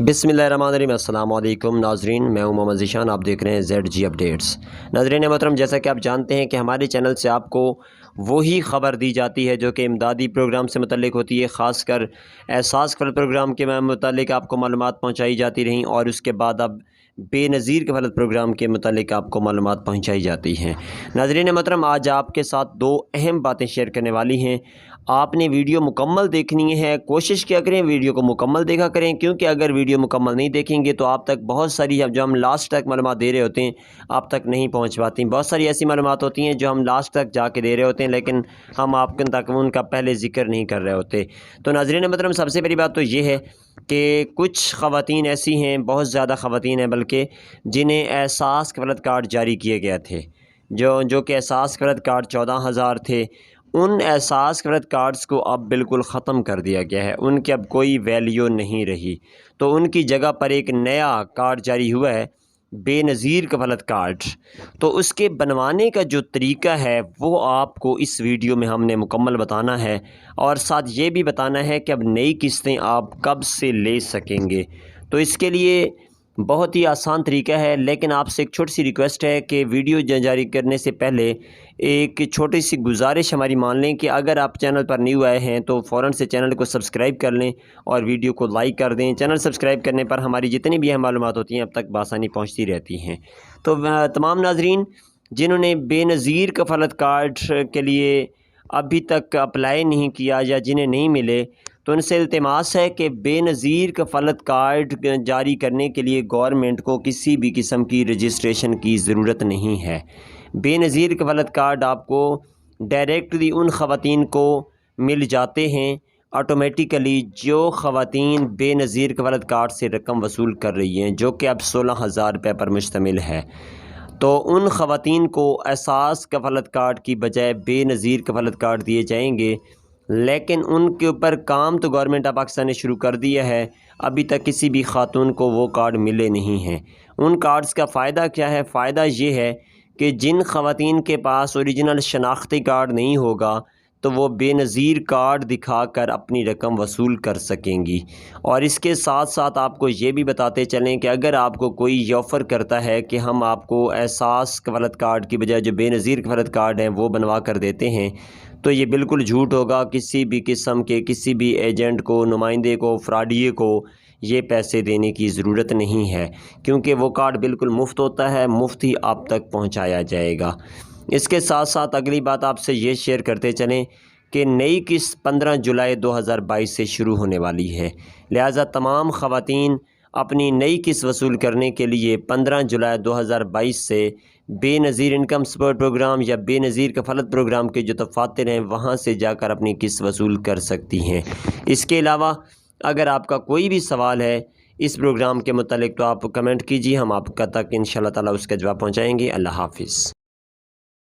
बिस्मिल्लाहिर्रहमानिर्रहीम। अस्सलाम वालेकुम नाज़रीन, मैं हूं मोहम्मद ज़ीशान। आप देख रहे हैं ZG अपडेट्स। नाज़रीन मोहतरम, जैसा कि आप जानते हैं कि हमारे चैनल से आपको वही ख़बर दी जाती है जो कि इमदादी प्रोग्राम से मुतल्लिक़ होती है। ख़ासकर एहसास कफल प्रोग्राम के मुतल्लिक़ आपको मालूमात पहुँचाई जाती रहीं और उसके बाद अब बेनज़ीर कफालत प्रोग्राम के मुतल्लिक़ आपको मालूमात पहुँचाई जाती हैं। नाज़रीन मोहतरम, आज आपके साथ दो अहम बातें शेयर करने वाली हैं। आपने वीडियो मुकम्मल देखनी है, कोशिश क्या करें वीडियो को मुकम्मल देखा करें, क्योंकि अगर वीडियो मुकम्मल नहीं देखेंगे तो आप तक बहुत सारी जो हम लास्ट तक मालूमात दे रहे होते हैं आप तक नहीं पहुंच पाती। बहुत सारी ऐसी मालूमात होती हैं जो हम लास्ट तक जाके दे रहे होते हैं लेकिन हम आपके तक उनका पहले ज़िक्र नहीं कर रहे होते। तो नाज़रीन मतलब सबसे पहली बात तो ये है कि कुछ ख़वातीन ऐसी हैं, बहुत ज़्यादा ख़वातीन हैं बल्कि, जिन्हें एहसास कफालत कार्ड जारी किए गए थे, जो कि एहसास कफालत कार्ड 14,000 थे। उन एहसास कफालत कार्ड्स को अब बिल्कुल ख़त्म कर दिया गया है, उनकी अब कोई वैल्यू नहीं रही। तो उनकी जगह पर एक नया कार्ड जारी हुआ है, बेनज़ीर कफालत कार्ड। तो उसके बनवाने का जो तरीका है वो आपको इस वीडियो में हमने मुकम्मल बताना है और साथ ये भी बताना है कि अब नई किस्तें आप कब से ले सकेंगे। तो इसके लिए बहुत ही आसान तरीका है, लेकिन आपसे एक छोटी सी रिक्वेस्ट है कि वीडियो जारी करने से पहले एक छोटी सी गुजारिश हमारी मान लें कि अगर आप चैनल पर न्यू आए हैं तो फ़ौरन से चैनल को सब्सक्राइब कर लें और वीडियो को लाइक कर दें। चैनल सब्सक्राइब करने पर हमारी जितनी भी मालूमात होती हैं अब तक बआसानी पहुँचती रहती हैं। तो तमाम नाज़रीन जिन्होंने बेनज़ीर कफालत कार्ड के लिए अभी तक अप्लाई नहीं किया या जिन्हें नहीं मिले, तो उनसे इल्तिमास है कि बेनज़ीर कफालत कार्ड जारी करने के लिए गवर्नमेंट को किसी भी किस्म की रजिस्ट्रेशन की ज़रूरत नहीं है। बेनज़ीर कफालत कार्ड आपको डायरेक्टली उन ख़वातीन को मिल जाते हैं ऑटोमेटिकली जो ख़वातीन बेनज़ीर कफालत कार्ड से रकम वसूल कर रही हैं, जो कि अब 16,000 रुपये पर मुश्तमिल है। तो उन ख़वातीन को एहसास कफालत कार्ड की बजाय बेनज़ीर कफालत कार्ड दिए जाएंगे, लेकिन उनके ऊपर काम तो गवर्नमेंट ऑफ पाकिस्तान ने शुरू कर दिया है। अभी तक किसी भी खातून को वो कार्ड मिले नहीं हैं। उन कार्ड्स का फ़ायदा क्या है? फ़ायदा ये है कि जिन ख़वातीन के पास ओरिजिनल शनाख्ती कार्ड नहीं होगा तो वो बेनज़ीर कार्ड दिखाकर अपनी रकम वसूल कर सकेंगी। और इसके साथ साथ आपको ये भी बताते चलें कि अगर आपको कोई ये ऑफ़र करता है कि हम आपको एहसास कफालत कार्ड की बजाय जो बेनज़ीर कफालत कार्ड हैं वो बनवा कर देते हैं, तो ये बिल्कुल झूठ होगा। किसी भी किस्म के किसी भी एजेंट को, नुमाइंदे को, फ्रॉडिये को ये पैसे देने की ज़रूरत नहीं है, क्योंकि वो कार्ड बिल्कुल मुफ्त होता है, मुफ्त ही आप तक पहुंचाया जाएगा। इसके साथ साथ अगली बात आपसे ये शेयर करते चलें कि नई किस्त 15 जुलाई 2022 से शुरू होने वाली है। लिहाजा तमाम ख़वातीन अपनी नई किस्त वसूल करने के लिए 15 जुलाई 2022 से बेनज़ीर इनकम सपोर्ट प्रोग्राम या बेनज़ीर कफालत प्रोग्राम के जो दफ़ातर हैं वहाँ से जाकर अपनी किस्त वसूल कर सकती हैं। इसके अलावा अगर आपका कोई भी सवाल है इस प्रोग्राम के मुतालिक तो आप कमेंट कीजिए, हम आपका तक इंशाअल्लाह ताला उसका जवाब पहुँचाएँगे। अल्लाह हाफ़िज़।